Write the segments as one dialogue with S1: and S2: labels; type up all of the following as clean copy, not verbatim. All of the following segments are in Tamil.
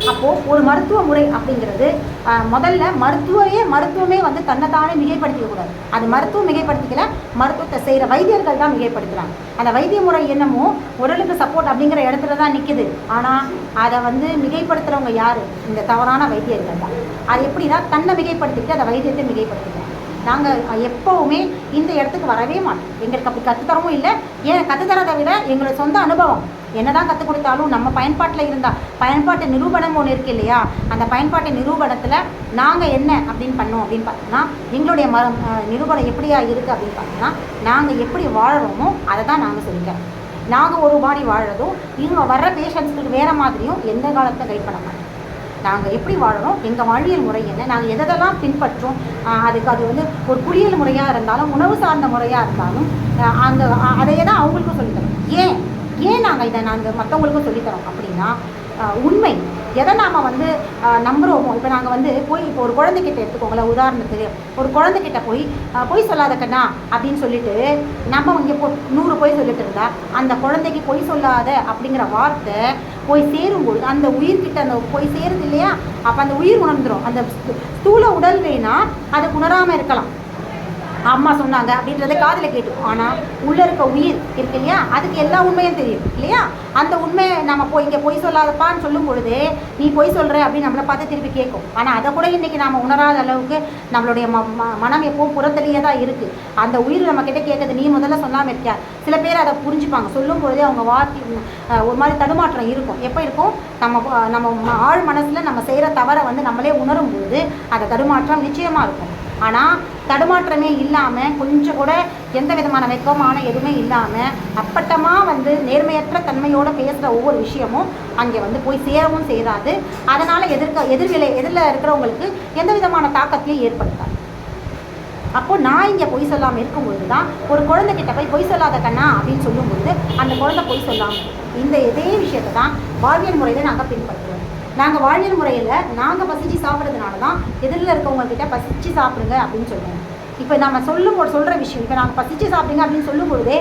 S1: அப்போது ஒரு மருத்துவ முறை அப்படிங்கிறது முதல்ல மருத்துவமே வந்து தன்னைத்தானே மிகைப்படுத்திக்கக்கூடாது. அது மருத்துவம் மிகைப்படுத்திக்கல, மருத்துவத்தை செய்கிற வைத்தியர்கள் தான் மிகைப்படுத்துகிறாங்க. அந்த வைத்திய முறை என்னமோ உடலுக்கு சப்போர்ட் அப்படிங்கிற இடத்துல தான் நிற்கிது. ஆனால் அதை வந்து மிகைப்படுத்துகிறவங்க யார்? இந்த தவறான வைத்தியர்கள் தான். அது எப்படின்னா தன்னை மிகைப்படுத்திக்கிட்டு அதை வைத்தியத்தை மிகைப்படுத்திக்கலாம். நாங்கள் எப்போவுமே இந்த இடத்துக்கு வரவே மாட்டோம். எங்களுக்கு அப்படி கற்றுத்தரவும் இல்லை. ஏன் கற்றுத்தரதை விட எங்களோட சொந்த அனுபவம் என்ன தான் கற்றுக் கொடுத்தாலும் நம்ம பயன்பாட்டில் இருந்தால், பயன்பாட்டு நிரூபணம் ஒன்று இருக்குது இல்லையா, அந்த பயன்பாட்டு நிரூபணத்தில் நாங்கள் என்ன அப்படின்னு பண்ணோம் அப்படின்னு பார்த்தோம்னா, எங்களுடைய நிரூபணம் எப்படியா இருக்குது அப்படின்னு பார்த்தோம்னா, நாங்கள் எப்படி வாழறோமோ அதை தான் நாங்கள் சொல்லிக்கிறோம். நாங்கள் ஒரு மாதிரி வாழறதும் இவங்க வர்ற பேஷண்ட்ஸுக்கு வேறு மாதிரியும் எந்த காலத்தில் கைட் பண்ண மாட்டோம். நாங்கள் எப்படி வாழறோம், எங்கள் வாழ்வியல் முறை என்ன, நாங்கள் எதெல்லாம் பின்பற்றோம், அதுக்கு அது வந்து ஒரு குளியல் முறையாக இருந்தாலும் உணவு சார்ந்த முறையாக இருந்தாலும் அதையே தான் அவங்களுக்கும் சொல்லித்தரோம். ஏன் நாங்கள் மற்றவங்களுக்கும் சொல்லித்தரோம் அப்படின்னா, உண்மை எதை நாம் வந்து நம்புகிறோமோ. இப்போ நாங்கள் வந்து இப்போ ஒரு குழந்தைகிட்ட எடுத்துக்கோங்களேன், உதாரணத்துக்கு ஒரு குழந்தைகிட்ட பொய் சொல்லாத கண்ணா அப்படின்னு சொல்லிட்டு நம்ம இங்கே 100 பொய் சொல்லிட்டு இருந்தா, அந்த குழந்தைக்கு பொய் சொல்லாத அப்படிங்கிற வார்த்தை போய் சேரும்பொழுது அந்த உயிர்கிட்ட அந்த போய் சேருது இல்லையா, அப்போ அந்த உயிர் உணர்ந்துடும். அந்த ஸ்தூல உடல் வேணா அதுக்கு உணராமல் இருக்கலாம், அம்மா சொன்னாங்க அப்படின்றத காதில் கேட்டோம். ஆனால் உள்ளே இருக்க உயிர் இருக்கு இல்லையா, அதுக்கு எல்லா உண்மையும் தெரியும் இல்லையா. அந்த உண்மையை நம்ம இங்கே பொய் சொல்லாதப்பான்னு சொல்லும் பொழுது நீ பொய் சொல்கிற அப்படின்னு நம்மளை பார்த்து திருப்பி கேட்கும். ஆனால் அதை கூட இன்றைக்கி நம்ம உணராத அளவுக்கு நம்மளுடைய மனம் எப்பவும் புறத்திலேயே தான் இருக்குது. அந்த உயிர் நம்ம கிட்டே கேட்குது, நீ முதல்ல சொல்லாமல் இருக்கியா. சில பேர் அதை புரிஞ்சுப்பாங்க, சொல்லும் பொழுதே அவங்க வார்த்தை ஒரு மாதிரி தடுமாற்றம் இருக்கும். எப்போ இருக்கும், நம்ம ஆழ் மனசில் நம்ம செய்கிற தவறை வந்து நம்மளே உணரும் பொழுது அந்த தடுமாற்றம் நிச்சயமாக இருக்கும். ஆனால் தடுமாற்றமே இல்லாமல் கொஞ்சம் கூட எந்த விதமான வெக்கமான எதுவுமே இல்லாமல் அப்பட்டமாக வந்து நேர்மையற்ற தன்மையோடு பேசுகிற ஒவ்வொரு விஷயமும் அங்கே வந்து போய் சேரவும் செய்யாது. அதனால் எதிரில் இருக்கிறவங்களுக்கு எந்த விதமான தாக்கத்தையும் ஏற்படுத்தாது. அப்போது நான் இங்கே பொய் சொல்லாமல் இருக்கும்பொழுது தான் ஒரு குழந்தைகிட்ட போய் பொய் சொல்லாத கண்ணா அப்படின்னு சொல்லும்பொழுது அந்த குழந்தை பொய் சொல்லாமல் இதே விஷயத்தை தான் வாழ்வியல் முறையில் நாங்கள் பின்பற்றுவோம். நாங்கள் வாழ்வியல் முறையில் நாங்கள் பசிச்சு சாப்பிட்றதுனால தான் எதிரில் இருக்கவங்கக்கிட்ட பசிச்சு சாப்பிடுங்க அப்படின்னு சொல்லுவோம். இப்போ நம்ம சொல்கிற விஷயம், இப்போ நாங்கள் பசிச்சு சாப்பிடுங்க அப்படின்னு சொல்லும் பொழுதே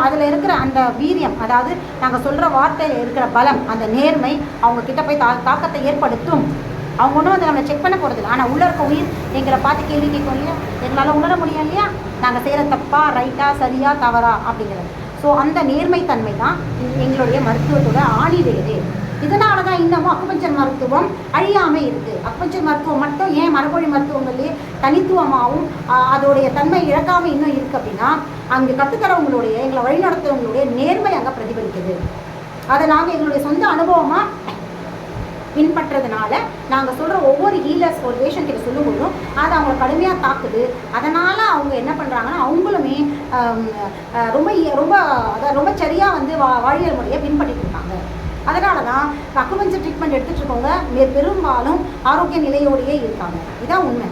S1: அதில் இருக்கிற அந்த வீரியம், அதாவது நாங்கள் சொல்கிற வார்த்தையில் இருக்கிற பலம், அந்த நேர்மை அவங்கக்கிட்ட போய் தாக்கத்தை ஏற்படுத்தும். அவங்க ஒன்றும் அதை நம்ம செக் பண்ண போகிறதில்ல. ஆனால் உள்ளே இருக்க உயிர் எங்களை பார்த்து கேள்வி கேட்கும் இல்லையா, எங்களால் உணர முடியும் இல்லையா நாங்கள் செய்கிற தப்பா ரைட்டா சரியா தவறா அப்படிங்கிறது. ஸோ அந்த நேர்மைத்தன்மை தான் எங்களுடைய மருத்துவத்தோட ஆணி வேறு. இதனால தான் இன்னமும் அக்குபஞ்சர் மருத்துவம் அழியாமல் இருக்குது. அக்குபஞ்சர் மருத்துவம் மட்டும் ஏன் மரபொழி மருத்துவங்கள்லேயே தனித்துவமாகவும் அதோடைய தன்மை இழக்காமல் இன்னும் இருக்குது அப்படின்னா, அங்கே கற்றுத்தரவங்களுடைய எங்களை வழிநடத்துறவங்களுடைய நேர்மை அங்கே பிரதிபலிக்குது. அதை நாங்கள் எங்களுடைய சொந்த அனுபவமாக பின்பற்றதுனால நாங்கள் சொல்கிற ஒவ்வொரு ஹீலர்ஸ் ஒரு பேஷண்ட் கிட்ட சொல்லும்போதும் அது அவங்களை கடுமையாக தாக்குது. அதனால் அவங்க என்ன பண்ணுறாங்கன்னா அவங்களுமே ரொம்ப ரொம்ப ரொம்ப சரியாக வந்து வாழ்வியல் முறையை பின்பற்றிட்டு இருக்காங்க. அதனால தான் அக்குபஞ்சர் ட்ரீட்மெண்ட் எடுத்துகிட்டு இருக்கவங்க பெரும்பாலும் ஆரோக்கிய நிலையோடையே இருக்காங்க. இதுதான் உண்மை.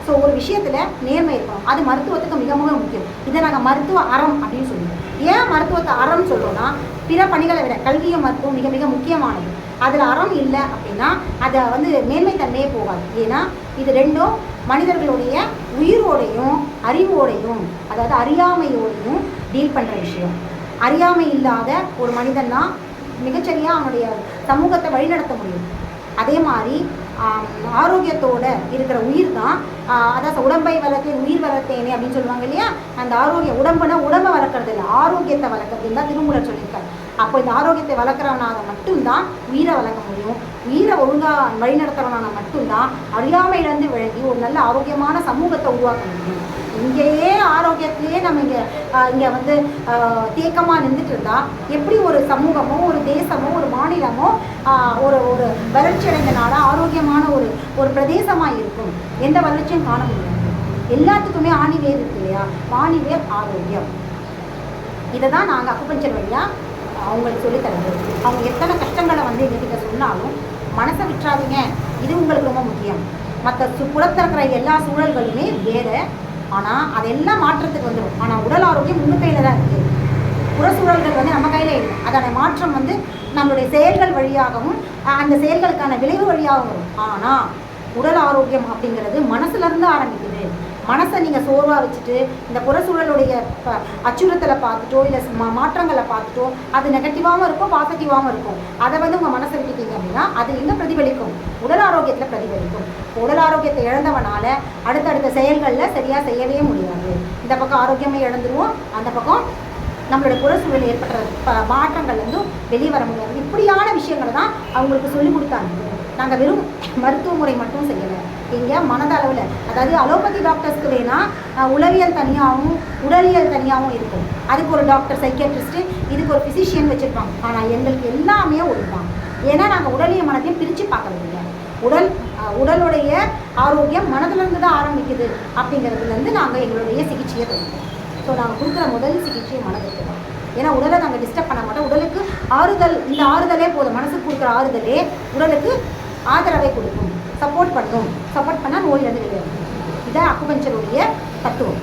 S1: ஸோ ஒரு விஷயத்தில் நேர்மை இருக்கணும், அது மருத்துவத்துக்கு மிக மிக முக்கியம். இதை நாங்கள் மருத்துவ அறம் அப்படின்னு சொல்லுவோம். ஏன் மருத்துவத்தை அறம் சொல்கிறோன்னா, பிற பணிகளை விட கல்வியும் மருத்துவம் மிக மிக முக்கியமானது. அதில் அறம் இல்லை அப்படின்னா அதை வந்து மேன்மைத்தன்மையே போகாது. ஏன்னா இது ரெண்டும் மனிதர்களுடைய உயிரோடையும் அறிவோடையும், அதாவது அறியாமையோடையும் டீல் பண்ணுற விஷயம். அறியாமை இல்லாத ஒரு மனிதன் தான் மிகச்சரியாக அவனுடைய சமூகத்தை வழிநடத்த முடியும். அதே மாதிரி ஆரோக்கியத்தோடு இருக்கிற உயிர் தான், அதாவது உடம்பை வளர்த்தேன் உயிர் வளர்த்தேனே அப்படின்னு சொல்லுவாங்க இல்லையா. அந்த ஆரோக்கிய உடம்பை வளர்க்குறது இல்லை, ஆரோக்கியத்தை வளர்க்குறதுன்னு தான் திருமூலர் சொல்லியிருக்காரு. அப்போ இந்த ஆரோக்கியத்தை வளர்க்குறவனாக மட்டும்தான் உயிரை வளர்க்க முடியும். உயிரை ஒழுங்காக வழிநடத்துறவனாக மட்டும்தான் அறியாமையிலேருந்து விளங்கி ஒரு நல்ல ஆரோக்கியமான சமூகத்தை உருவாக்க முடியும். இங்கேயே ஆரோக்கியத்திலேயே நம்ம இங்கே வந்து தேக்கமாக நின்றுட்டு இருந்தால் எப்படி ஒரு சமூகமோ ஒரு தேசமோ ஒரு மாநிலமோ ஒரு ஒரு வளர்ச்சி அடைந்த நாடாக ஆரோக்கியமான ஒரு பிரதேசமாக இருக்கும்? எந்த வளர்ச்சியும் காண முடியாது. எல்லாத்துக்குமே ஆணிவேர் இருக்கு இல்லையா, ஆணிவேர் ஆரோக்கியம். இதை தான் நாங்கள் அக்குபஞ்சர் வழியாக அவங்களுக்கு சொல்லித்தரது. அவங்க எத்தனை கஷ்டங்களை வந்து எங்ககிட்ட சொன்னாலும் மனசை விட்டுறாதீங்க, இது உங்களுக்கு ரொம்ப முக்கியம். மற்ற புறத்தில் இருக்கிற எல்லா சூழல்களுமே வேறு, ஆனால் அதெல்லாம் மாற்றத்துக்கு வந்துடும். ஆனால் உடல் ஆரோக்கியம் உங்கள் கையில் தான் இருக்குது. புறச்சூழல்கள் வந்து நம்ம கையில் இல்லை. அதோட மாற்றம் வந்து நம்மளுடைய செயல்கள் வழியாகவும் அந்த செயல்களுக்கான விளைவு வழியாகவும் வரும். ஆனால் உடல் ஆரோக்கியம் அப்படிங்கிறது மனசுலேருந்து ஆரம்பிக்குது. மனசை நீங்கள் சோர்வாக வச்சுட்டு இந்த புறச்சூழலுடைய அச்சுறுத்தலை பார்த்துட்டோ இல்லை மாற்றங்களை பார்த்துட்டோ அது நெகட்டிவாகவும் இருக்கும் பாசிட்டிவாகவும் இருக்கும். அதை வந்து உங்கள் மனசை விட்டுட்டீங்க அப்படின்னா அது எங்கே பிரதிபலிக்கும்? உடல் ஆரோக்கியத்தில் பிரதிபலிக்கும். உடல் ஆரோக்கியத்தை இழந்தவனால அடுத்தடுத்த செயல்களில் சரியாக செய்யவே முடியாது. இந்த பக்கம் ஆரோக்கியமே இழந்துருவோம், அந்த பக்கம் நம்மளோட புறச்சூழல் ஏற்படுற மாற்றங்கள் வந்து வெளியே வர முடியாது. இப்படியான விஷயங்களை தான் அவங்களுக்கு சொல்லிக் கொடுத்தாங்க. நாங்கள் வெறும் மருத்துவ முறை மட்டும் செய்யலை, இங்கே மனதளவில், அதாவது அலோபதி டாக்டர்ஸ்க்கு வேணால் உளவியல் தனியாகவும் உடலியல் தனியாகவும் இருக்கும். அதுக்கு ஒரு டாக்டர் சைக்கியாட்ரிஸ்ட்டு, இதுக்கு ஒரு ஃபிசிஷியன் வச்சுருப்பாங்க. ஆனால் எங்களுக்கு எல்லாமே ஒழுங்காங்க. ஏன்னா நாங்கள் உடலிய மனத்தையும் பிரித்து பார்க்கறதில்லை. உடலுடைய ஆரோக்கியம் மனதிலிருந்து தான் ஆரம்பிக்குது. அப்படிங்கிறதுலேருந்து நாங்கள் எங்களுடைய சிகிச்சையை தொடங்குவோம். ஸோ நாங்கள் கொடுக்குற முதல் சிகிச்சை மனதுக்கு தான். ஏன்னா உடலை நாங்கள் டிஸ்டர்ப் பண்ண மாட்டோம். உடலுக்கு ஆறுதல், இந்த ஆறுதலே போதும். மனசுக்கு கொடுக்குற ஆறுதலே உடலுக்கு ஆதரவை கொடுக்கும், சப்போர்ட் பண்ணும். சப்போர்ட் பண்ணால் நோய் வந்து வெளியே வரும். இதான் அக்குபஞ்சருடைய தத்துவம்.